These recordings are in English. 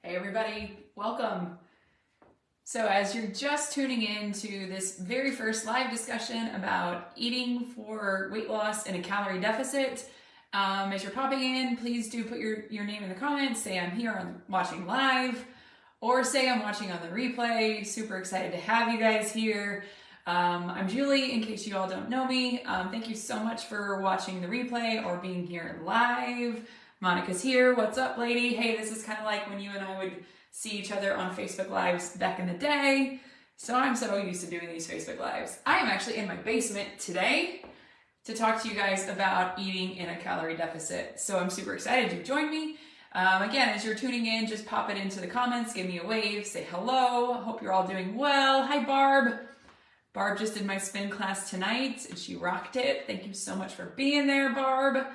Hey everybody, welcome. So as you're just tuning in to this very first live discussion about eating for weight loss in a calorie deficit, as you're popping in, please do put your name in the comments, say I'm here, I'm watching live, or say I'm watching on the replay. Super excited to have you guys here. I'm Julie, in case you all don't know me. Thank you so much for watching the replay or being here live. Monica's here. What's up, lady? Hey, this is kind of like when you and I would see each other on Facebook Lives back in the day. So I'm so used to doing these Facebook Lives. I am actually in my basement today to talk to you guys about eating in a calorie deficit. So I'm super excited you joined me. Again, as you're tuning in, just pop it into the comments, give me a wave, say hello. Hope you're all doing well. Hi, Barb. Barb just did my spin class tonight and she rocked it. Thank you so much for being there, Barb.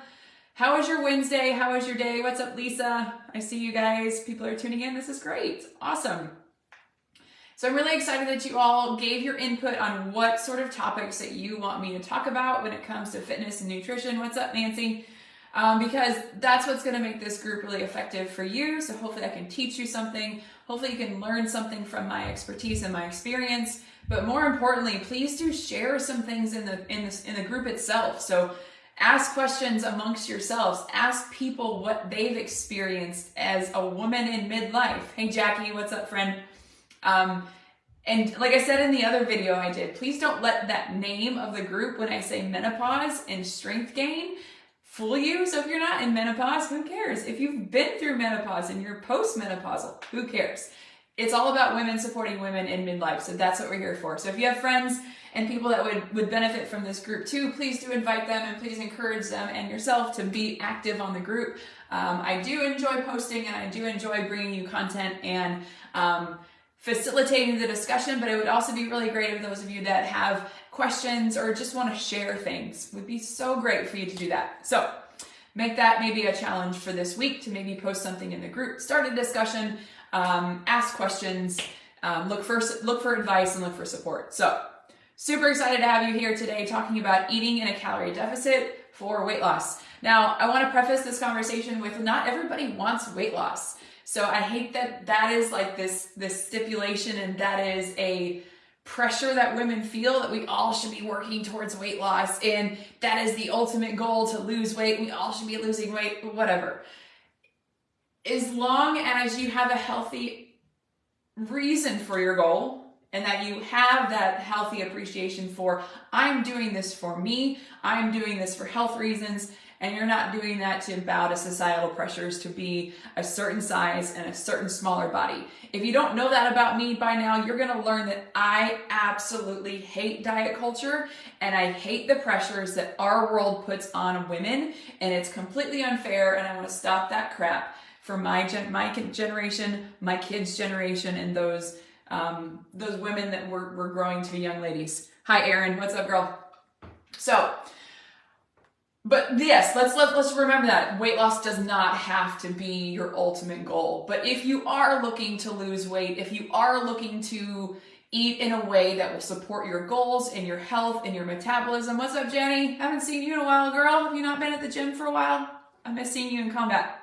How was your Wednesday? How was your day? What's up, Lisa? I see you guys. People are tuning in. This is great. Awesome. So I'm really excited that you all gave your input on what sort of topics that you want me to talk about when it comes to fitness and nutrition. What's up, Nancy? Because that's what's going to make this group really effective for you. So hopefully I can teach you something. Hopefully you can learn something from my expertise and my experience. But more importantly, please do share some things in the group itself. So ask questions amongst yourselves. Ask people what they've experienced as a woman in midlife. Hey, Jackie, what's up, friend? And like I said in the other video I did, please don't let that name of the group when I say menopause and strength gain fool you. So if you're not in menopause, who cares? If you've been through menopause and you're postmenopausal, who cares? It's all about women supporting women in midlife. So that's what we're here for. So if you have friends and people that would benefit from this group too, please do invite them and please encourage them and yourself to be active on the group. I do enjoy posting and I do enjoy bringing you content and facilitating the discussion, but it would also be really great if those of you that have questions or just want to share things. It would be so great for you to do that. So make that maybe a challenge for this week to maybe post something in the group, start a discussion, ask questions, look for advice and look for support. So super excited to have you here today talking about eating in a calorie deficit for weight loss. Now, I want to preface this conversation with not everybody wants weight loss. So I hate that is like this stipulation and that is a pressure that women feel that we all should be working towards weight loss and that is the ultimate goal to lose weight. We all should be losing weight, whatever. As long as you have a healthy reason for your goal, and that you have that healthy appreciation for, I'm doing this for me, I'm doing this for health reasons, and you're not doing that to bow to societal pressures to be a certain size and a certain smaller body. If you don't know that about me by now, you're gonna learn that I absolutely hate diet culture and I hate the pressures that our world puts on women, and it's completely unfair, and I wanna stop that crap for my generation, my kids' generation, and those women that were growing to be young ladies. Hi, Erin. What's up, girl? So, but yes, let's remember that weight loss does not have to be your ultimate goal. But if you are looking to lose weight, if you are looking to eat in a way that will support your goals and your health and your metabolism. What's up, Jenny? Haven't seen you in a while, girl. Have you not been at the gym for a while? I miss seeing you in combat.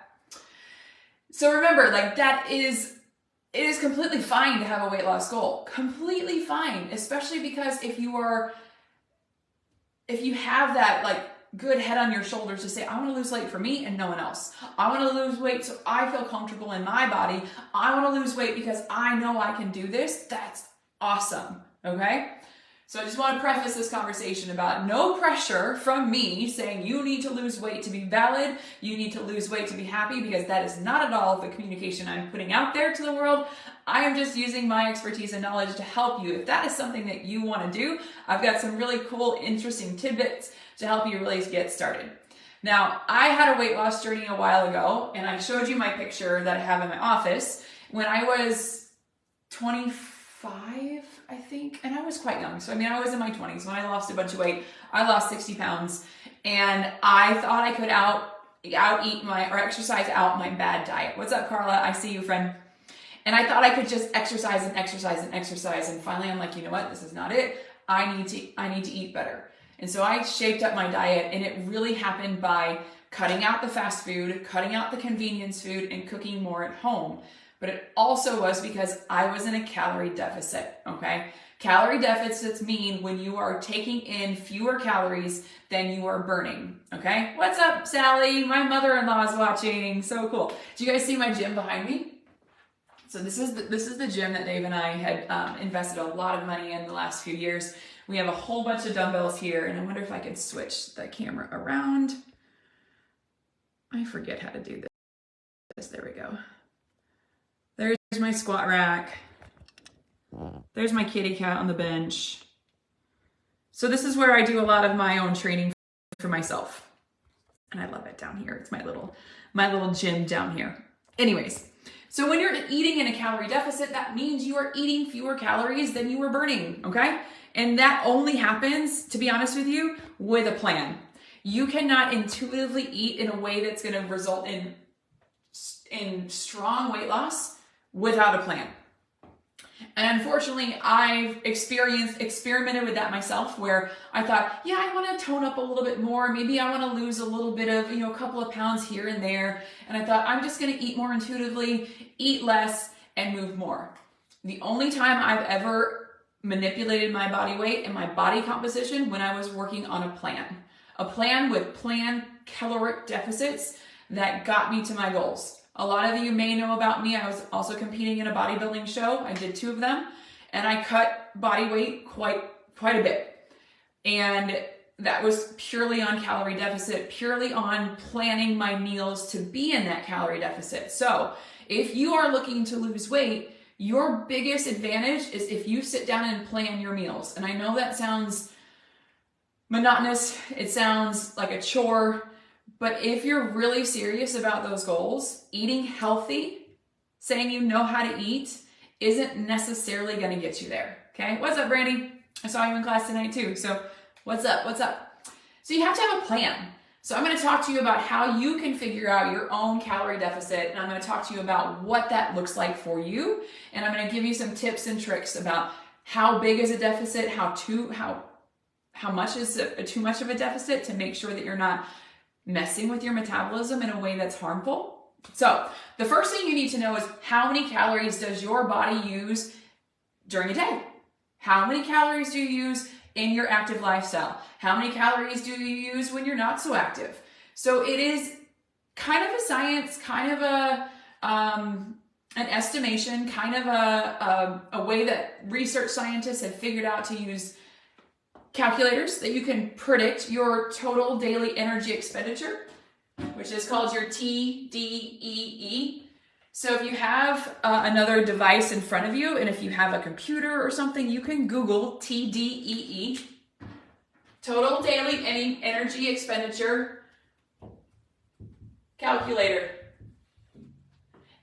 So remember, like it is completely fine to have a weight loss goal. Completely fine, especially because if you have that like good head on your shoulders to say, I want to lose weight for me and no one else. I want to lose weight so I feel comfortable in my body. I want to lose weight because I know I can do this. That's awesome, okay? So I just want to preface this conversation about no pressure from me saying you need to lose weight to be valid, you need to lose weight to be happy, because that is not at all the communication I'm putting out there to the world. I am just using my expertise and knowledge to help you. If that is something that you want to do, I've got some really cool, interesting tidbits to help you really get started. Now, I had a weight loss journey a while ago, and I showed you my picture that I have in my office when I was 25, I think, and I was quite young. So, I mean, I was in my 20s when I lost a bunch of weight. I lost 60 pounds, and I thought I could exercise out my bad diet. What's up, Carla? I see you, friend. And I thought I could just exercise and exercise and exercise. And finally, I'm like, you know what? This is not it. I need to eat better. And so I shaped up my diet, and it really happened by cutting out the fast food, cutting out the convenience food, and cooking more at home. but it also was because I was in a calorie deficit, okay? Calorie deficits mean when you are taking in fewer calories than you are burning, okay? What's up, Sally? My mother-in-law is watching. So cool. Do you guys see my gym behind me? So this is the gym that Dave and I had invested a lot of money in the last few years. We have a whole bunch of dumbbells here, and I wonder if I could switch the camera around. I forget how to do this. There we go. There's my squat rack. There's my kitty cat on the bench. So this is where I do a lot of my own training for myself. And I love it down here. It's my little gym down here. Anyways, so when you're eating in a calorie deficit, that means you are eating fewer calories than you were burning, okay? And that only happens, to be honest with you, with a plan. You cannot intuitively eat in a way that's going to result in strong weight loss without a plan. And unfortunately, I've experimented with that myself, where I thought, yeah, I want to tone up a little bit more. Maybe I want to lose a little bit of, a couple of pounds here and there. And I thought, I'm just going to eat more intuitively, eat less, and move more. The only time I've ever manipulated my body weight and my body composition when I was working on a plan with planned caloric deficits that got me to my goals. A lot of you may know about me. I was also competing in a bodybuilding show. I did 2 of them, and I cut body weight quite a bit. And that was purely on calorie deficit, purely on planning my meals to be in that calorie deficit. So if you are looking to lose weight, your biggest advantage is if you sit down and plan your meals. And I know that sounds monotonous. It sounds like a chore. But if you're really serious about those goals, eating healthy, saying you know how to eat, isn't necessarily going to get you there. Okay? What's up, Brandy? I saw you in class tonight too. So what's up? What's up? So you have to have a plan. So I'm going to talk to you about how you can figure out your own calorie deficit. And I'm going to talk to you about what that looks like for you. And I'm going to give you some tips and tricks about how big is a deficit, how much is too much of a deficit, to make sure that you're not messing with your metabolism in a way that's harmful. So the first thing you need to know is, how many calories does your body use during a day? How many calories do you use in your active lifestyle? How many calories do you use when you're not so active? So it is kind of a science, kind of an estimation, kind of a way that research scientists have figured out to use calculators that you can predict your total daily energy expenditure, which is called your TDEE. So if you have another device in front of you, and if you have a computer or something, you can Google TDEE, total daily energy expenditure calculator.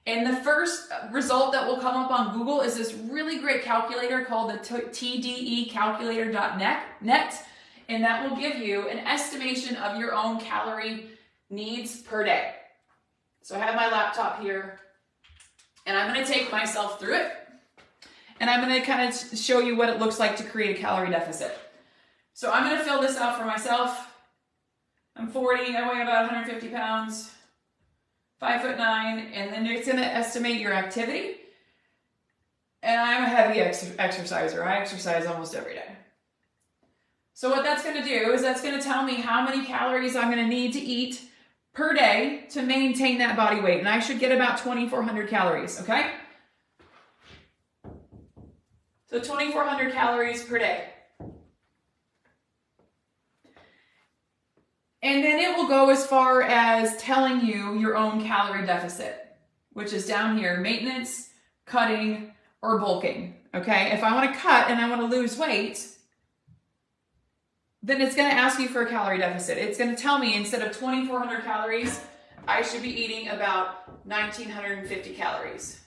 And the first result that will come up on Google is this really great calculator called the tdecalculator.net, and that will give you an estimation of your own calorie needs per day. So I have my laptop here, and I'm going to take myself through it, and I'm going to kind of show you what it looks like to create a calorie deficit. So I'm going to fill this out for myself. I'm 40, I weigh about 150 pounds. 5'9", and then it's going to estimate your activity. And I'm a heavy exerciser. I exercise almost every day. So what that's going to do is that's going to tell me how many calories I'm going to need to eat per day to maintain that body weight. And I should get about 2,400 calories, okay? So 2,400 calories per day. And then it will go as far as telling you your own calorie deficit, which is down here: maintenance, cutting, or bulking. Okay, if I want to cut and I want to lose weight, then it's going to ask you for a calorie deficit. It's going to tell me, instead of 2,400 calories, I should be eating about 1,950 calories.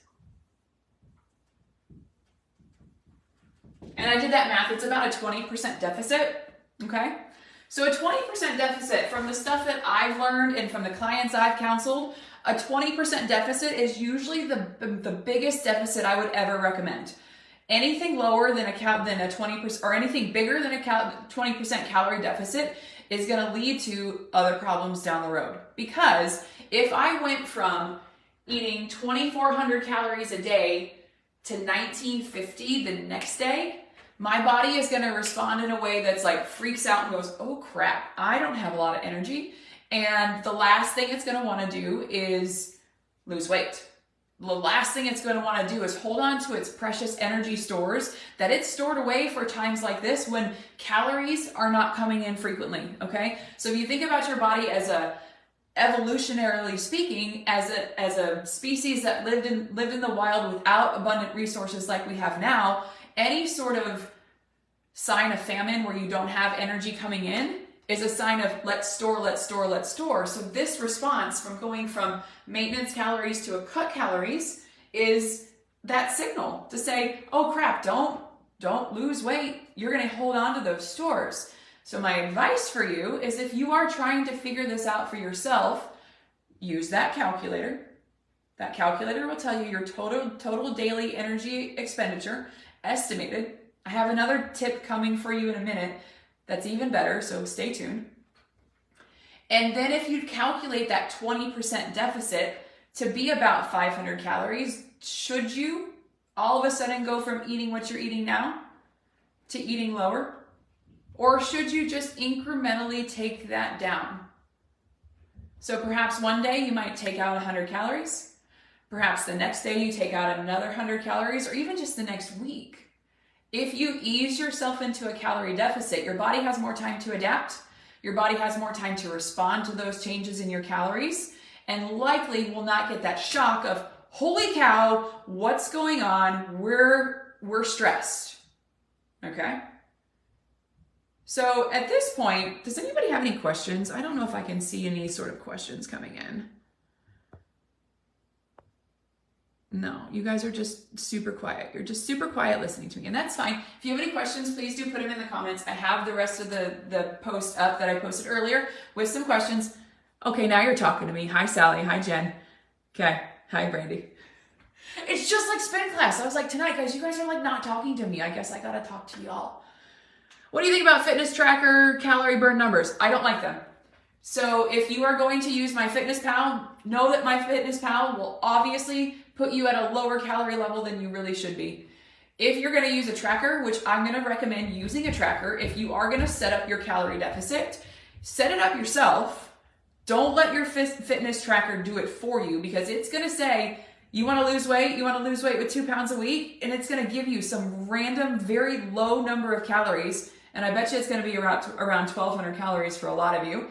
And I did that math. It's about a 20% deficit. Okay. So a 20% deficit, from the stuff that I've learned and from the clients I've counseled, a 20% deficit is usually the biggest deficit I would ever recommend. Anything lower than a 20%, or anything bigger than a 20% calorie deficit, is going to lead to other problems down the road. Because if I went from eating 2,400 calories a day to 1,950 the next day, my body is going to respond in a way that's like freaks out and goes, oh crap, I don't have a lot of energy. And the last thing it's going to want to do is lose weight. The last thing it's going to want to do is hold on to its precious energy stores that it's stored away for times like this when calories are not coming in frequently, okay? So if you think about your body as evolutionarily speaking, as a species that lived in the wild without abundant resources like we have now, any sort of sign of famine where you don't have energy coming in is a sign of let's store, let's store, let's store. So this response from going from maintenance calories to a cut calories is that signal to say, oh crap, don't lose weight. You're going to hold on to those stores. So my advice for you is if you are trying to figure this out for yourself, use that calculator. That calculator will tell you your total daily energy expenditure estimated. I have another tip coming for you in a minute that's even better, so stay tuned. And then if you calculate that 20% deficit to be about 500 calories, should you all of a sudden go from eating what you're eating now to eating lower? Or should you just incrementally take that down? So perhaps one day you might take out 100 calories. Perhaps the next day you take out another 100 calories, or even just the next week. If you ease yourself into a calorie deficit, your body has more time to adapt. Your body has more time to respond to those changes in your calories, and likely will not get that shock of, holy cow, what's going on? We're stressed. Okay? So at this point, does anybody have any questions? I don't know if I can see any sort of questions coming in. No, you guys are just super quiet. You're just super quiet listening to me, and that's fine. If you have any questions, please do put them in the comments. I have the rest of the post up that I posted earlier with some questions. Okay, now you're talking to me. Hi, Sally. Hi, Jen. Okay. Hi, Brandy. It's just like spin class. I was like, tonight, guys, you guys are like not talking to me. I guess I gotta talk to y'all. What do you think about fitness tracker calorie burn numbers? I don't like them. So if you are going to use MyFitnessPal, know that MyFitnessPal will obviously put you at a lower calorie level than you really should be. If you're going to use a tracker, which I'm going to recommend using a tracker, if you are going to set up your calorie deficit, set it up yourself. Don't let your fitness tracker do it for you, because it's going to say, you want to lose weight? You want to lose weight with 2 pounds a week? And it's going to give you some random, very low number of calories. And I bet you it's going to be around 1,200 calories for a lot of you,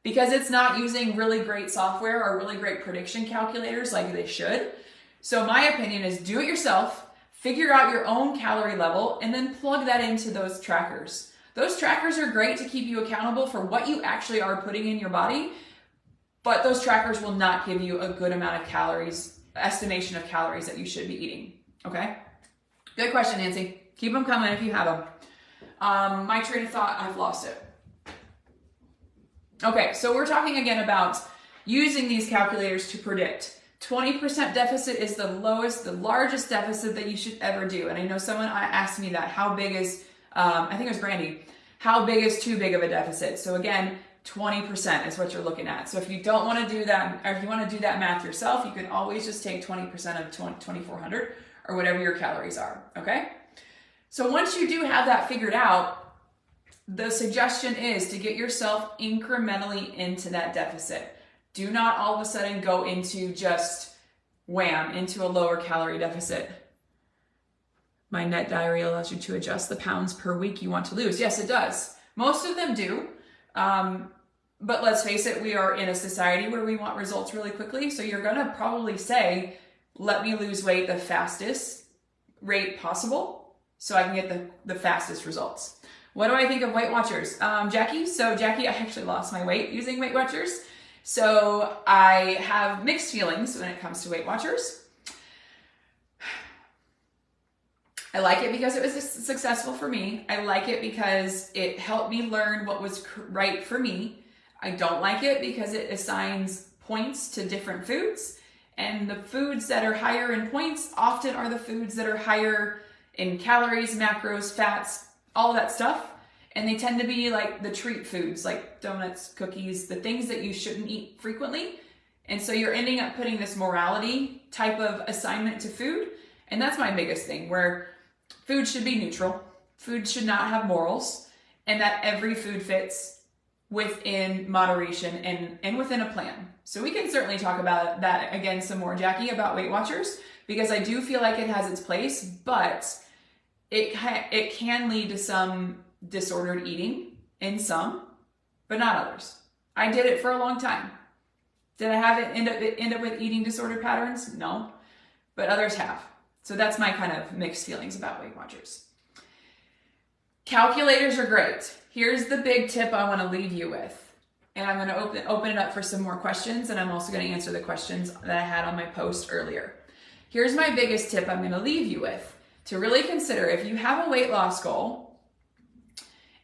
because it's not using really great software or really great prediction calculators like they should. So my opinion is do it yourself, figure out your own calorie level, and then plug that into those trackers. Those trackers are great to keep you accountable for what you actually are putting in your body, but those trackers will not give you a good amount of calories, estimation of calories that you should be eating, okay? Good question, Nancy. Keep them coming if you have them. My train of thought, I've lost it. Okay, so we're talking again about using these calculators to predict. 20% deficit is the largest deficit that you should ever do. And I know someone asked me that, how big is, I think it was Brandy, how big is too big of a deficit? So again, 20% is what you're looking at. So if you don't want to do that, or if you want to do that math yourself, you can always just take 20% of 2,400 or whatever your calories are, okay? So once you do have that figured out, the suggestion is to get yourself incrementally into that deficit. Do not all of a sudden go into just wham, into a lower calorie deficit. My net diary allows you to adjust the pounds per week you want to lose. Yes, it does. Most of them do. But let's face it, we are in a society where we want results really quickly. So you're going to probably say, let me lose weight the fastest rate possible so I can get the fastest results. What do I think of Weight Watchers? Jackie, I actually lost my weight using Weight Watchers. So I have mixed feelings when it comes to Weight Watchers. I like it because it was successful for me. I like it because it helped me learn what was right for me. I don't like it because it assigns points to different foods. And the foods that are higher in points often are the foods that are higher in calories, macros, fats, all of that stuff. And they tend to be like the treat foods, like donuts, cookies, the things that you shouldn't eat frequently. And so you're ending up putting this morality type of assignment to food. And that's my biggest thing, where food should be neutral. Food should not have morals, and that every food fits within moderation and within a plan. So we can certainly talk about that again some more, Jackie, about Weight Watchers, because I do feel like it has its place, but it can lead to some disordered eating in some, but not others. I did it for a long time. Did I have it end up with eating disorder patterns? No, but others have. So that's my kind of mixed feelings about Weight Watchers. Calculators are great. Here's the big tip I want to leave you with. And I'm going to open it up for some more questions, and I'm also going to answer the questions that I had on my post earlier. Here's my biggest tip I'm going to leave you with to really consider. If you have a weight loss goal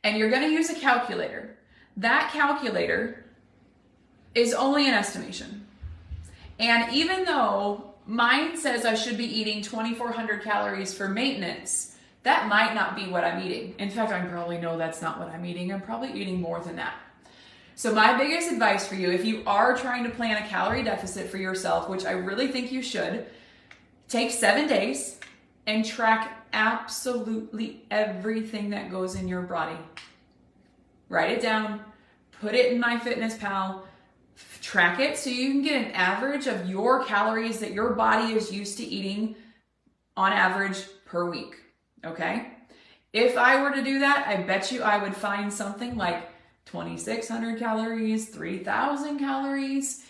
and you're going to use a calculator, that calculator is only an estimation. And even though mine says I should be eating 2,400 calories for maintenance, that might not be what I'm eating. In fact, I probably know that's not what I'm eating. I'm probably eating more than that. So my biggest advice for you, if you are trying to plan a calorie deficit for yourself, which I really think you should, take 7 days and track absolutely everything that goes in your body. Write it down, put it in MyFitnessPal, track it so you can get an average of your calories that your body is used to eating on average per week, okay? If I were to do that, I bet you I would find something like 2,600 calories, 3,000 calories.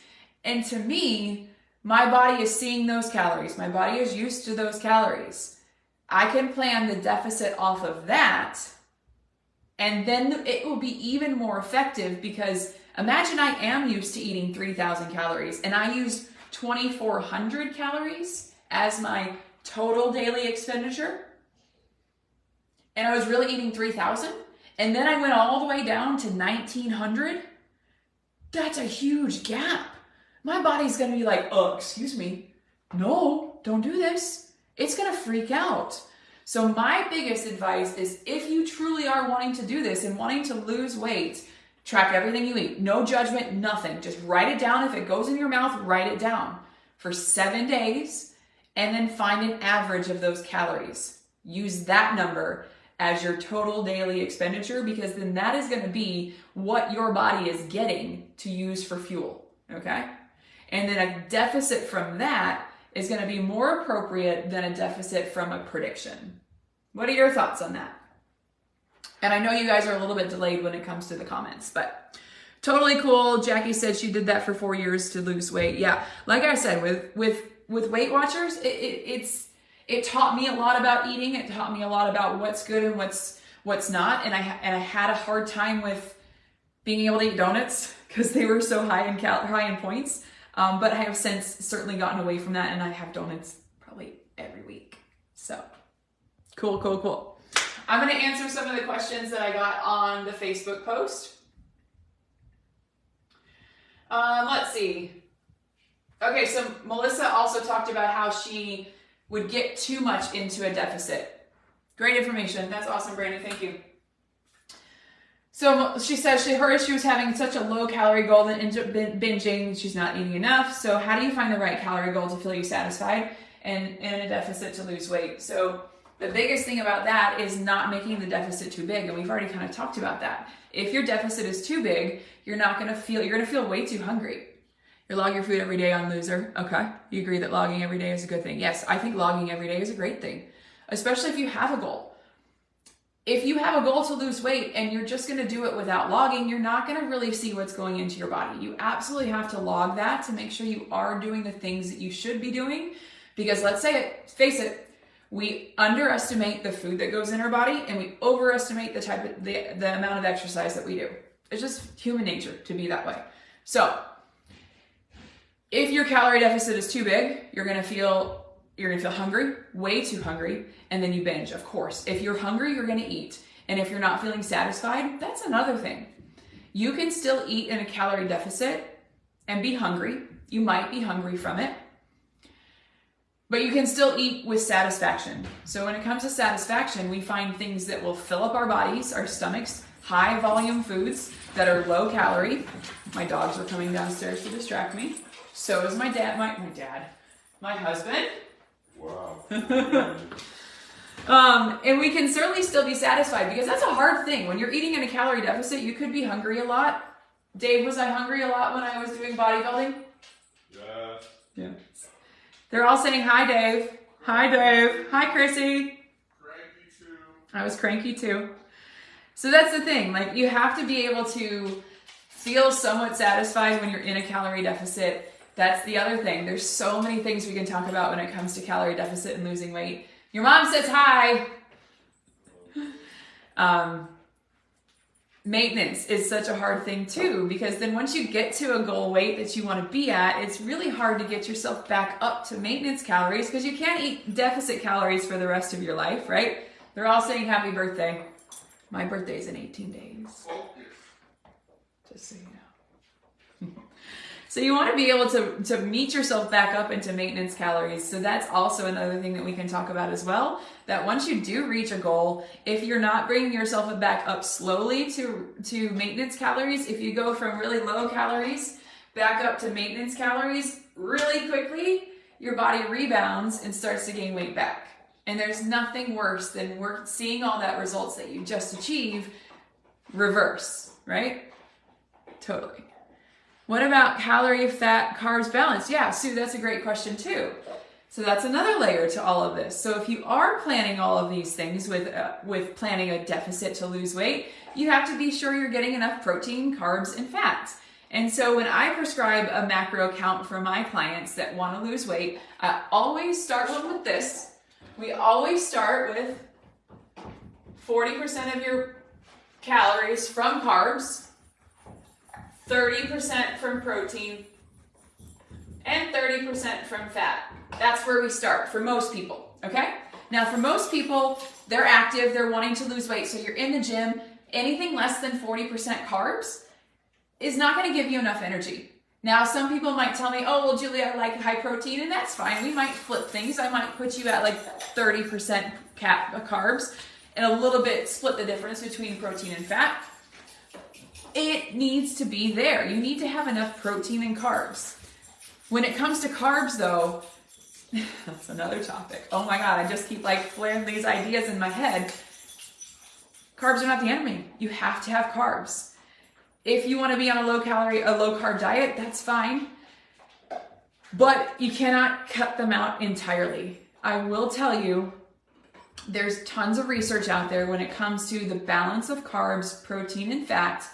And to me, my body is seeing those calories. My body is used to those calories. I can plan the deficit off of that, and then it will be even more effective, because imagine I am used to eating 3,000 calories and I use 2,400 calories as my total daily expenditure, and I was really eating 3,000, and then I went all the way down to 1,900. That's a huge gap. My body's gonna be like, oh, excuse me, no, don't do this. It's gonna freak out. So my biggest advice is, if you truly are wanting to do this and wanting to lose weight, track everything you eat. No judgment, nothing. Just write it down. If it goes in your mouth, write it down for 7 days, and then find an average of those calories. Use that number as your total daily expenditure, because then that is going to be what your body is getting to use for fuel, okay? And then a deficit from that is going to be more appropriate than a deficit from a prediction. What are your thoughts on that? And I know you guys are a little bit delayed when it comes to the comments, but totally cool. Jackie said she did that for 4 years to lose weight. Yeah, like I said, with Weight Watchers, it taught me a lot about eating. It taught me a lot about what's good and what's not. And I had a hard time with being able to eat donuts because they were so high in points. But I have since certainly gotten away from that, and I have donuts probably every week. So cool. I'm going to answer some of the questions that I got on the Facebook post. Let's see. Okay, so Melissa also talked about how she would get too much into a deficit. Great information. That's awesome, Brandy. Thank you. So she says her issue is having such a low calorie goal that ends up binging. She's not eating enough. So how do you find the right calorie goal to feel you satisfied and in a deficit to lose weight? So the biggest thing about that is not making the deficit too big. And we've already kind of talked about that. If your deficit is too big, you're going to feel way too hungry. You log your food every day on Loser. Okay. You agree that logging every day is a good thing? Yes, I think logging every day is a great thing, especially if you have a goal. If you have a goal to lose weight and you're just going to do it without logging, you're not going to really see what's going into your body. You absolutely have to log that to make sure you are doing the things that you should be doing. Because face it, we underestimate the food that goes in our body, and we overestimate the amount of exercise that we do. It's just human nature to be that way. So if your calorie deficit is too big, you're gonna feel hungry, way too hungry, and then you binge, of course. If you're hungry, you're gonna eat. And if you're not feeling satisfied, that's another thing. You can still eat in a calorie deficit and be hungry. You might be hungry from it, but you can still eat with satisfaction. So when it comes to satisfaction, we find things that will fill up our bodies, our stomachs, high volume foods that are low calorie. My dogs are coming downstairs to distract me. So is my dad, my husband. Wow. And we can certainly still be satisfied because that's a hard thing. When you're eating in a calorie deficit, you could be hungry a lot. Dave, was I hungry a lot when I was doing bodybuilding? Yeah. They're all saying hi, Dave. Hi, Dave. Hi, Chrissy. Cranky too. I was cranky too. So that's the thing. Like, you have to be able to feel somewhat satisfied when you're in a calorie deficit. That's the other thing. There's so many things we can talk about when it comes to calorie deficit and losing weight. Your mom says hi. Maintenance is such a hard thing too, because then once you get to a goal weight that you want to be at, it's really hard to get yourself back up to maintenance calories because you can't eat deficit calories for the rest of your life, right? They're all saying happy birthday. My birthday's in 18 days. Just so you know. So you want to be able to meet yourself back up into maintenance calories. So that's also another thing that we can talk about as well. That once you do reach a goal, if you're not bringing yourself back up slowly to maintenance calories, if you go from really low calories back up to maintenance calories really quickly, your body rebounds and starts to gain weight back. And there's nothing worse than seeing all that results that you just achieved reverse, right? Totally. What about calorie, fat, carbs balance? Yeah, Sue, that's a great question too. So that's another layer to all of this. So if you are planning all of these things with planning a deficit to lose weight, you have to be sure you're getting enough protein, carbs, and fats. And so when I prescribe a macro count for my clients that want to lose weight, I always start one with this. We always start with 40% of your calories from carbs, 30% from protein, and 30% from fat. That's where we start for most people, okay? Now for most people, they're active, they're wanting to lose weight, so you're in the gym. Anything less than 40% carbs is not gonna give you enough energy. Now some people might tell me, oh, well, Julie, I like high protein, and that's fine. We might flip things. I might put you at like 30% carbs and a little bit split the difference between protein and fat. It needs to be there. You need to have enough protein and carbs. When it comes to carbs though, that's another topic. Oh my God, I just keep like flaring these ideas in my head. Carbs are not the enemy. You have to have carbs. If you want to be on a low carb diet, that's fine. But you cannot cut them out entirely. I will tell you, there's tons of research out there when it comes to the balance of carbs, protein, and fat.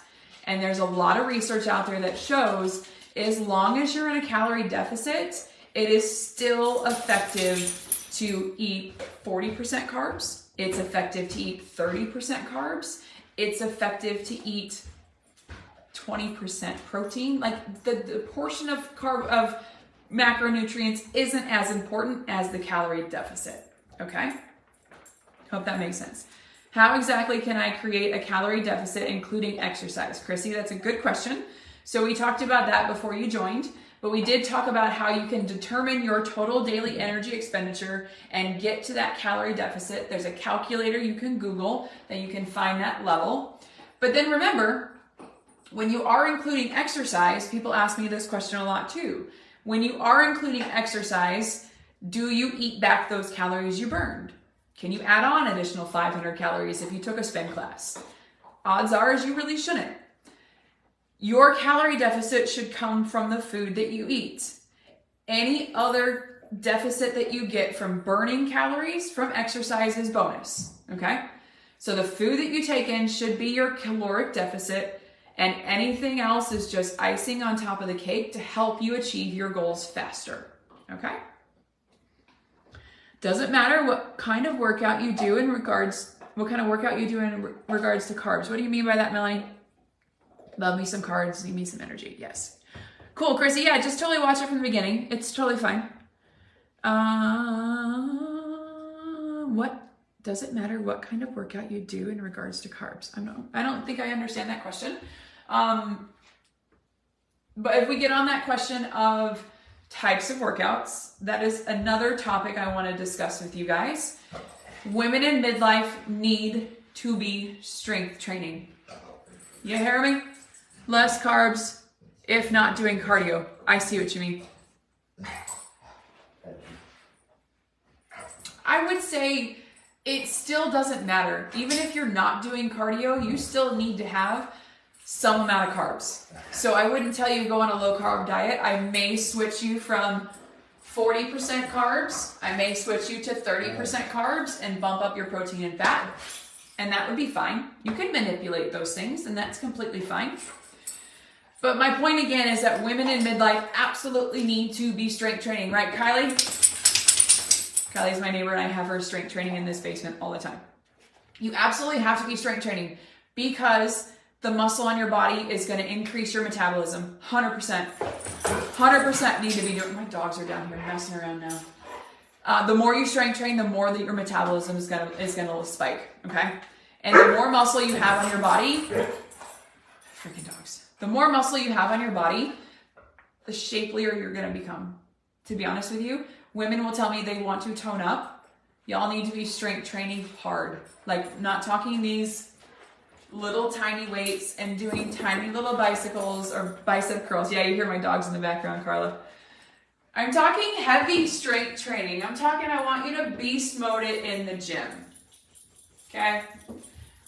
And there's a lot of research out there that shows as long as you're in a calorie deficit, it is still effective to eat 40% carbs. It's effective to eat 30% carbs. It's effective to eat 20% protein. Like the portion of macronutrients isn't as important as the calorie deficit. Okay? Hope that makes sense. How exactly can I create a calorie deficit including exercise? Chrissy, that's a good question. So we talked about that before you joined, but we did talk about how you can determine your total daily energy expenditure and get to that calorie deficit. There's a calculator you can Google that you can find that level. But then remember, when you are including exercise, people ask me this question a lot too. When you are including exercise, do you eat back those calories you burned? Can you add on additional 500 calories if you took a spin class? Odds are you really shouldn't. Your calorie deficit should come from the food that you eat. Any other deficit that you get from burning calories from exercise is bonus, okay? So the food that you take in should be your caloric deficit, and anything else is just icing on top of the cake to help you achieve your goals faster, okay? Doesn't matter what kind of workout you do in regards to carbs. What do you mean by that, Melanie? Love me some carbs, give me some energy. Yes. Cool, Chrissy. Yeah, just totally watch it from the beginning. It's totally fine. What does it matter what kind of workout you do in regards to carbs? I don't think I understand that question. But if we get on that question of types of workouts, that is another topic I want to discuss with you guys. Women in midlife need to be strength training. You hear me? Less carbs if not doing cardio. I see what you mean. I would say it still doesn't matter. Even if you're not doing cardio, you still need to have some amount of carbs. So I wouldn't tell you go on a low carb diet. I may switch you from 40% carbs. I may switch you to 30% carbs and bump up your protein and fat. And that would be fine. You can manipulate those things and that's completely fine. But my point again is that women in midlife absolutely need to be strength training, right, Kylie? Kylie's my neighbor and I have her strength training in this basement all the time. You absolutely have to be strength training because the muscle on your body is going to increase your metabolism. 100%. 100% need to be doing. My dogs are down here messing around now. The more you strength train, the more that your metabolism is gonna spike. Okay, and the more muscle you have on your body, freaking dogs. The more muscle you have on your body, the shapelier you're gonna become. To be honest with you, women will tell me they want to tone up. Y'all need to be strength training hard. Like, not talking these little tiny weights and doing tiny little bicycles or bicep curls. Yeah, you hear my dogs in the background, Carla. I'm talking heavy strength training. I'm talking I want you to beast mode it in the gym. Okay?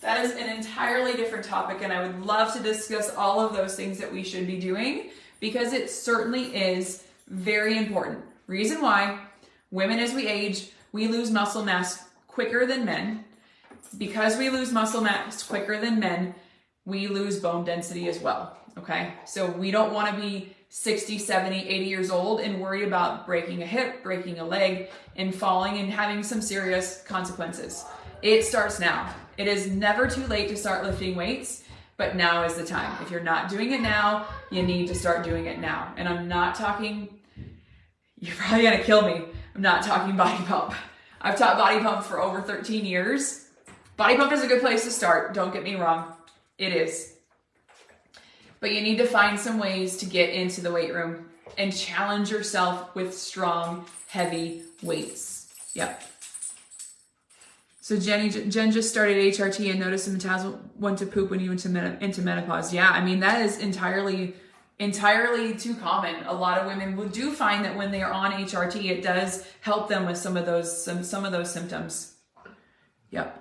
That is an entirely different topic and I would love to discuss all of those things that we should be doing because it certainly is very important. Reason why, women as we age, we lose muscle mass quicker than men. Because we lose muscle mass quicker than men, we lose bone density as well, okay? So we don't want to be 60, 70, 80 years old and worry about breaking a hip, breaking a leg, and falling and having some serious consequences. It starts now. It is never too late to start lifting weights, but now is the time. If you're not doing it now, you need to start doing it now. And I'm not talking, you're probably gonna kill me, I'm not talking body pump. I've taught body pump for over 13 years. Body pump is a good place to start, don't get me wrong, it is. But you need to find some ways to get into the weight room and challenge yourself with strong, heavy weights. Yep. So Jen just started HRT and noticed the metabolism went to poop when you went into menopause. Yeah, I mean, that is entirely too common. A lot of women do find that when they are on HRT, it does help them with some of those symptoms. Yep.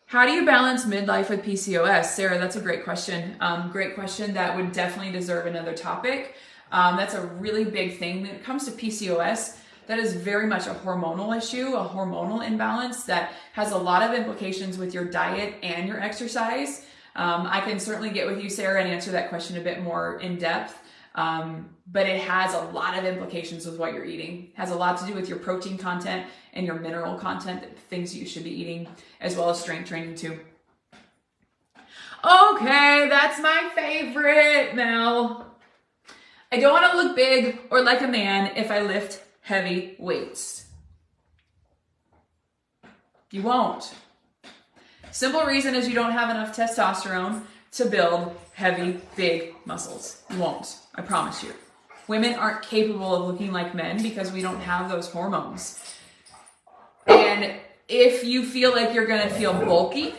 How do you balance midlife with PCOS? Sarah, that's a great question. Great question that would definitely deserve another topic. That's a really big thing. When it comes to PCOS, that is very much a hormonal issue, a hormonal imbalance that has a lot of implications with your diet and your exercise. I can certainly get with you, Sarah, and answer that question a bit more in depth. But it has a lot of implications with what you're eating. It has a lot to do with your protein content and your mineral content, things you should be eating, as well as strength training too. Okay, that's my favorite, Mel. I don't want to look big or like a man if I lift heavy weights. You won't. Simple reason is you don't have enough testosterone to build heavy, big muscles. You won't, I promise you. Women aren't capable of looking like men because we don't have those hormones. And if you feel like you're gonna feel bulky,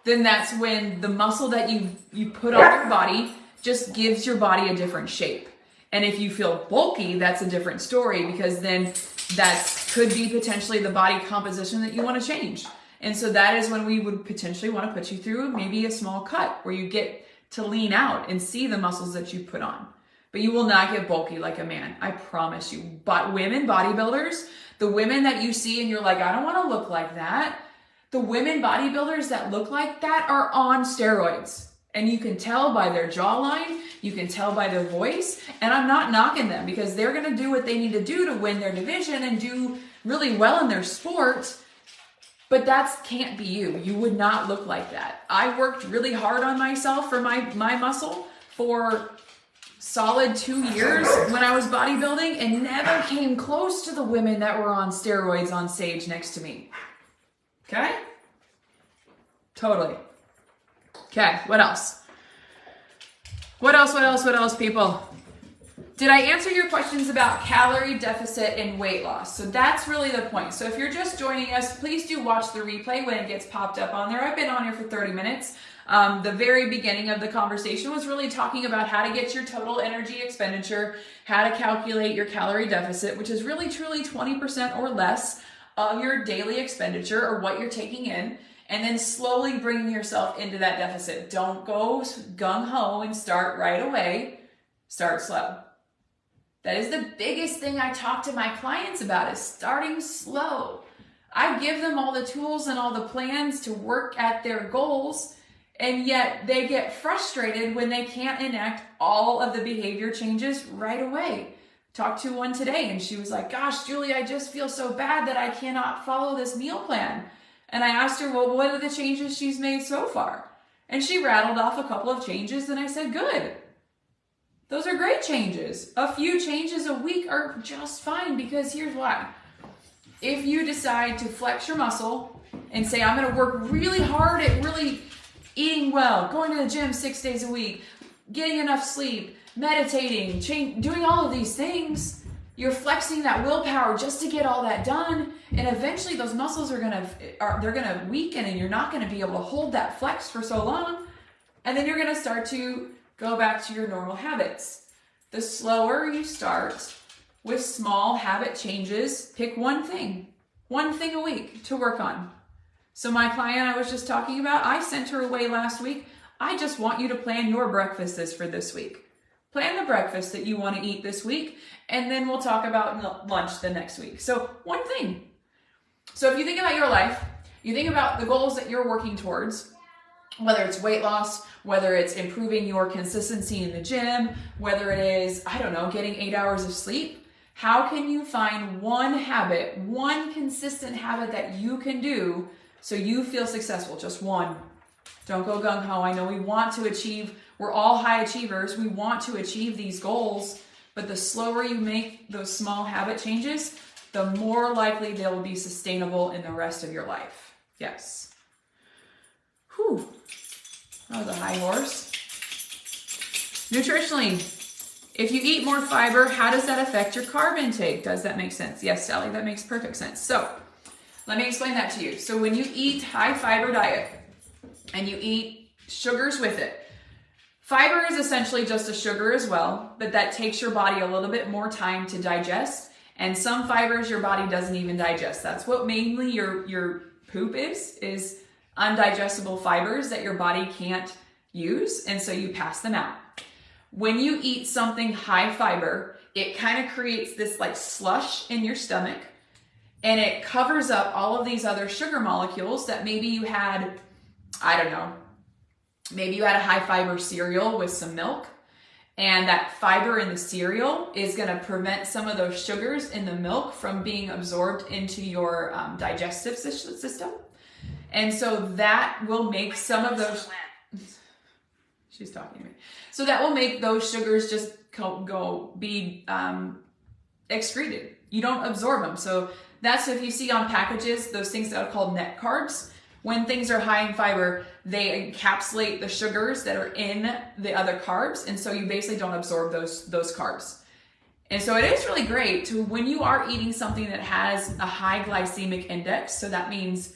then that's when the muscle that you put on your body just gives your body a different shape. And if you feel bulky, that's a different story because then that could be potentially the body composition that you want to change. And so that is when we would potentially want to put you through maybe a small cut where you get to lean out and see the muscles that you put on. But you will not get bulky like a man, I promise you. But women bodybuilders, the women that you see and you're like, I don't want to look like that. The women bodybuilders that look like that are on steroids. And you can tell by their jawline, you can tell by their voice, and I'm not knocking them because they're going to do what they need to do to win their division and do really well in their sport. But that can't be you. You would not look like that. I worked really hard on myself for my muscle for solid 2 years when I was bodybuilding and never came close to the women that were on steroids on stage next to me. Okay? Totally. Okay, what else? What else, people? Did I answer your questions about calorie deficit and weight loss? So that's really the point. So if you're just joining us, please do watch the replay when it gets popped up on there. I've been on here for 30 minutes. The very beginning of the conversation was really talking about how to get your total energy expenditure, how to calculate your calorie deficit, which is really truly 20% or less of your daily expenditure or what you're taking in, and then slowly bringing yourself into that deficit. Don't go gung-ho and start right away. Start slow. That is the biggest thing I talk to my clients about, is starting slow. I give them all the tools and all the plans to work at their goals, and yet they get frustrated when they can't enact all of the behavior changes right away. Talked to one today and she was like, gosh, Julie, I just feel so bad that I cannot follow this meal plan. And I asked her, well, what are the changes she's made so far? And she rattled off a couple of changes and I said, good. Those are great changes. A few changes a week are just fine, because here's why. If you decide to flex your muscle and say, I'm going to work really hard at really eating well, going to the gym 6 days a week, getting enough sleep, meditating, doing all of these things, you're flexing that willpower just to get all that done, and eventually those muscles they're gonna weaken, and you're not going to be able to hold that flex for so long, and then you're going to start to go back to your normal habits. The slower you start with small habit changes, pick one thing a week to work on. So my client I was just talking about, I sent her away last week. I just want you to plan your breakfasts for this week. Plan the breakfast that you want to eat this week, and then we'll talk about lunch the next week. So one thing. So if you think about your life, you think about the goals that you're working towards, whether it's weight loss, whether it's improving your consistency in the gym, whether it is, I don't know, getting 8 hours of sleep. How can you find one habit, one consistent habit that you can do so you feel successful? Just one. Don't go gung-ho. I know we want to achieve, we're all high achievers. We want to achieve these goals, but the slower you make those small habit changes, the more likely they will be sustainable in the rest of your life. Yes. Whew. That was a high horse. Nutritionally, if you eat more fiber, how does that affect your carb intake? Does that make sense? Yes, Sally, that makes perfect sense. So let me explain that to you. So when you eat high fiber diet and you eat sugars with it, fiber is essentially just a sugar as well, but that takes your body a little bit more time to digest. And some fibers your body doesn't even digest. That's what mainly your poop is undigestible fibers that your body can't use, and so you pass them out. When you eat something high fiber, it kind of creates this like slush in your stomach, and it covers up all of these other sugar molecules that maybe you had, I don't know, maybe you had a high fiber cereal with some milk, and that fiber in the cereal is going to prevent some of those sugars in the milk from being absorbed into your digestive system. And so that will make some of those, she's talking to me. So that will make those sugars just be excreted. You don't absorb them. So that's if you see on packages, those things that are called net carbs. When things are high in fiber, they encapsulate the sugars that are in the other carbs. And so you basically don't absorb those carbs. And so it is really great to, when you are eating something that has a high glycemic index, so that means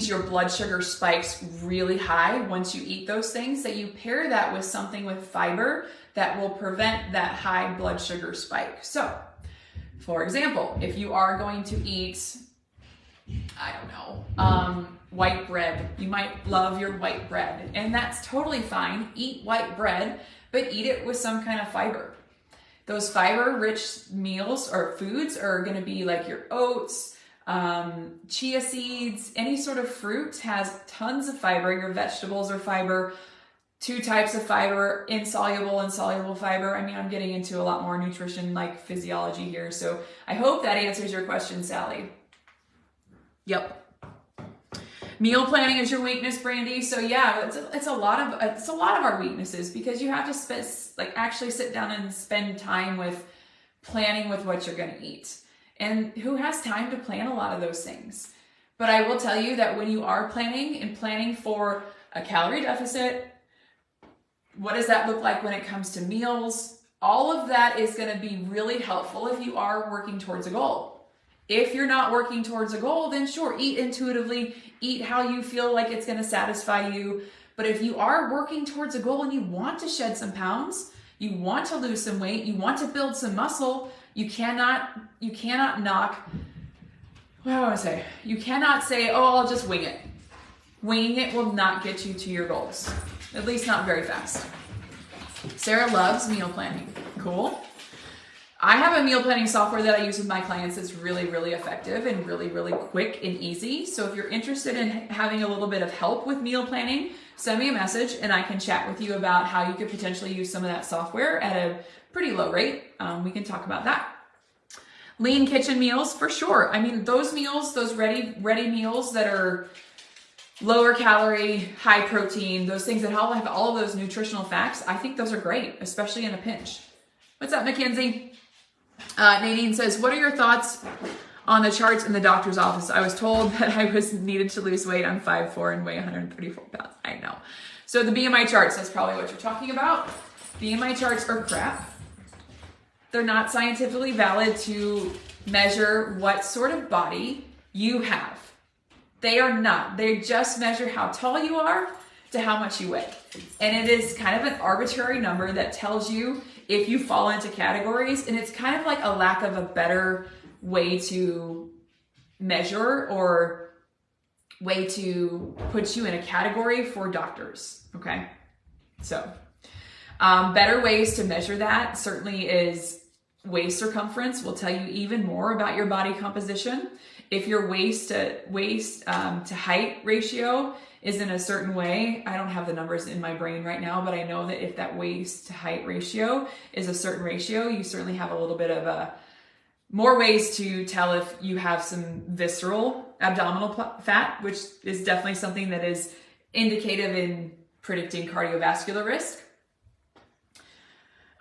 your blood sugar spikes really high once you eat those things, that you pair that with something with fiber that will prevent that high blood sugar spike. So, for example, if you are going to eat, I don't know, white bread, you might love your white bread, and that's totally fine. Eat white bread, but eat it with some kind of fiber. Those fiber-rich meals or foods are going to be like your oats, chia seeds, any sort of fruit has tons of fiber. Your vegetables are fiber, 2 types of fiber, insoluble and soluble fiber. I mean, I'm getting into a lot more nutrition like physiology here. So I hope that answers your question, Sally. Yep. Meal planning is your weakness, Brandy. So yeah, it's a lot of our weaknesses, because you have to actually sit down and spend time with planning with what you're going to eat. And who has time to plan a lot of those things? But I will tell you that when you are planning for a calorie deficit, what does that look like when it comes to meals? All of that is going to be really helpful if you are working towards a goal. If you're not working towards a goal, then sure, eat intuitively, eat how you feel like it's going to satisfy you. But if you are working towards a goal and you want to shed some pounds, you want to lose some weight, you want to build some muscle, you cannot knock, what do I want to say? You cannot say, oh, I'll just wing it. Winging it will not get you to your goals, at least not very fast. Sarah loves meal planning. Cool. I have a meal planning software that I use with my clients that's really, really effective and really, really quick and easy. So if you're interested in having a little bit of help with meal planning, send me a message and I can chat with you about how you could potentially use some of that software at a pretty low rate. We can talk about that. Lean kitchen meals, for sure. I mean, those meals, those ready meals that are lower calorie, high protein, those things that all have all of those nutritional facts, I think those are great, especially in a pinch. What's up, Mackenzie? Nadine says, what are your thoughts on the charts in the doctor's office? I was told that I was needed to lose weight. I'm 5'4" and weigh 134 pounds. I know. So the BMI charts, that's probably what you're talking about. BMI charts are crap. They're not scientifically valid to measure what sort of body you have. They are not. They just measure how tall you are to how much you weigh. And it is kind of an arbitrary number that tells you if you fall into categories, and it's kind of like a lack of a better way to measure or way to put you in a category for doctors, okay? So better ways to measure that certainly is waist circumference will tell you even more about your body composition. If your waist to height ratio is in a certain way, I don't have the numbers in my brain right now, but I know that if that waist to height ratio is a certain ratio, you certainly have a little bit of more ways to tell if you have some visceral abdominal fat, which is definitely something that is indicative in predicting cardiovascular risk.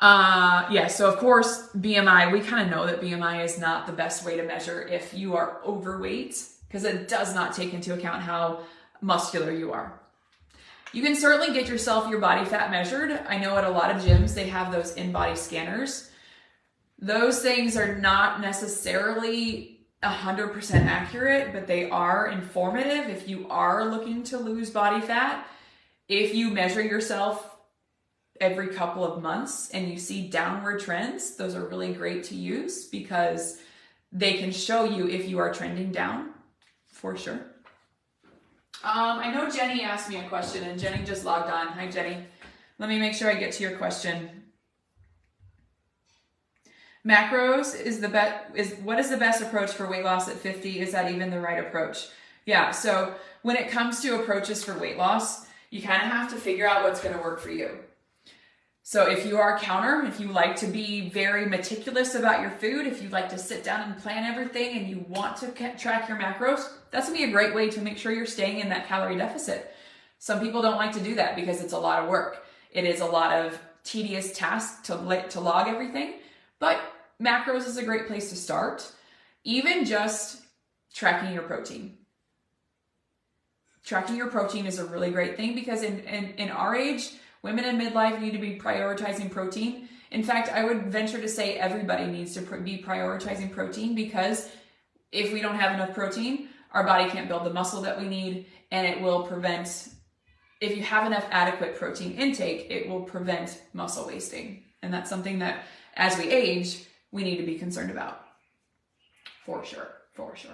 So of course, BMI, we kind of know that BMI is not the best way to measure if you are overweight, because it does not take into account how muscular you are. You can certainly get yourself your body fat measured. I know at a lot of gyms, they have those in-body scanners. Those things are not necessarily 100% accurate, but they are informative if you are looking to lose body fat. If you measure yourself every couple of months and you see downward trends, those are really great to use because they can show you if you are trending down, for sure. I know Jenny asked me a question and Jenny just logged on. Hi, Jenny. Let me make sure I get to your question. Macros what is the best approach for weight loss at 50? Is that even the right approach? Yeah, so when it comes to approaches for weight loss, you kind of have to figure out what's going to work for you. So if you are a counter, if you like to be very meticulous about your food, if you like to sit down and plan everything and you want to track your macros, that's going to be a great way to make sure you're staying in that calorie deficit. Some people don't like to do that because it's a lot of work. It is a lot of tedious tasks to log everything, but macros is a great place to start. Even just tracking your protein. Tracking your protein is a really great thing because in our age, women in midlife need to be prioritizing protein. In fact, I would venture to say everybody needs to be prioritizing protein because if we don't have enough protein, our body can't build the muscle that we need, and it will prevent, if you have enough adequate protein intake, it will prevent muscle wasting. And that's something that as we age, we need to be concerned about. For sure, for sure.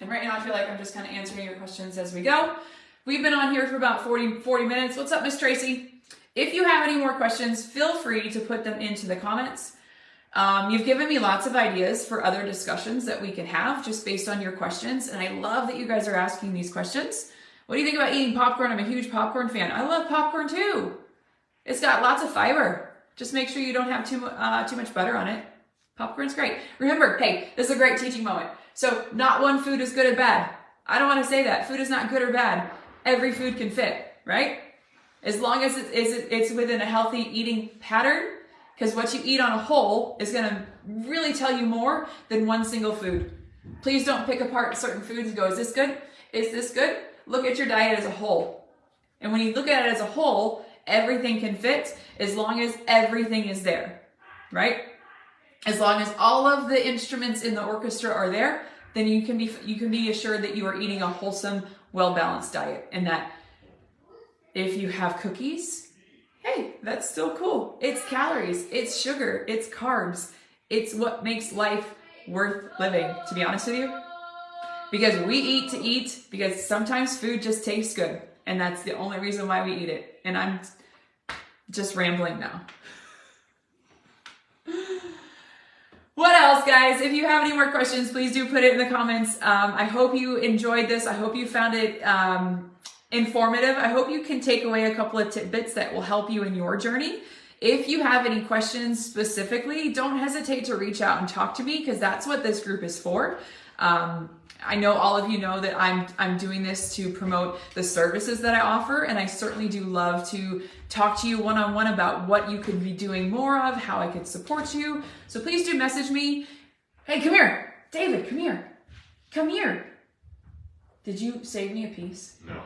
And right now I feel like I'm just kind of answering your questions as we go. We've been on here for about 40 minutes. What's up, Miss Tracy? If you have any more questions, feel free to put them into the comments. You've given me lots of ideas for other discussions that we can have just based on your questions. And I love that you guys are asking these questions. What do you think about eating popcorn? I'm a huge popcorn fan. I love popcorn too. It's got lots of fiber. Just make sure you don't have too much butter on it. Popcorn's great. Remember, hey, this is a great teaching moment. So not one food is good or bad. I don't want to say that. Food is not good or bad. Every food can fit, right? As long as it's within a healthy eating pattern, because what you eat on a whole is going to really tell you more than one single food. Please don't pick apart certain foods and go, is this good? Is this good? Look at your diet as a whole. And when you look at it as a whole, everything can fit as long as everything is there, right? As long as all of the instruments in the orchestra are there, then you can be assured that you are eating a wholesome, well-balanced diet, and that if you have cookies, hey, that's still cool. It's calories, it's sugar, it's carbs. It's what makes life worth living, to be honest with you. Because we eat to eat, because sometimes food just tastes good, and that's the only reason why we eat it. And I'm just rambling now. What else, guys? If you have any more questions, please do put it in the comments. I hope you enjoyed this. I hope you found it informative. I hope you can take away a couple of tidbits that will help you in your journey. If you have any questions specifically, don't hesitate to reach out and talk to me, because that's what this group is for. I know all of you know that I'm doing this to promote the services that I offer, and I certainly do love to talk to you one-on-one about what you could be doing more of, how I could support you. So please do message me. Hey, come here. David, come here. Come here. Did you save me a piece? No.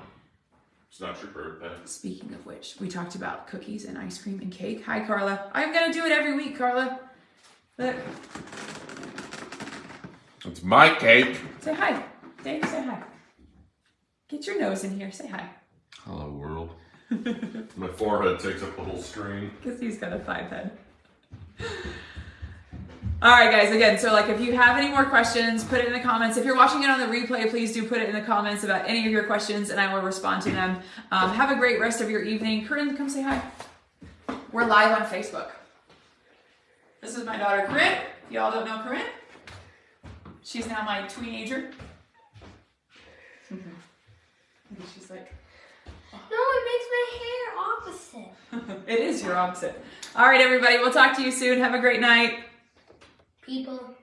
It's not your birthday. Speaking of which, we talked about cookies and ice cream and cake. Hi, Carla. I'm going to do it every week, Carla. Look. It's my cake. Say hi. Dave, say hi. Get your nose in here. Say hi. Hello, world. My forehead takes up the whole screen. Because he's got a 5 head. All right, guys. Again, so like if you have any more questions, put it in the comments. If you're watching it on the replay, please do put it in the comments about any of your questions, and I will respond to them. Have a great rest of your evening. Corinne, come say hi. We're live on Facebook. This is my daughter, Corinne. If y'all don't know Corinne, she's now my teenager. She's like, no, it makes my hair opposite. It is your opposite. All right, everybody. We'll talk to you soon. Have a great night. People.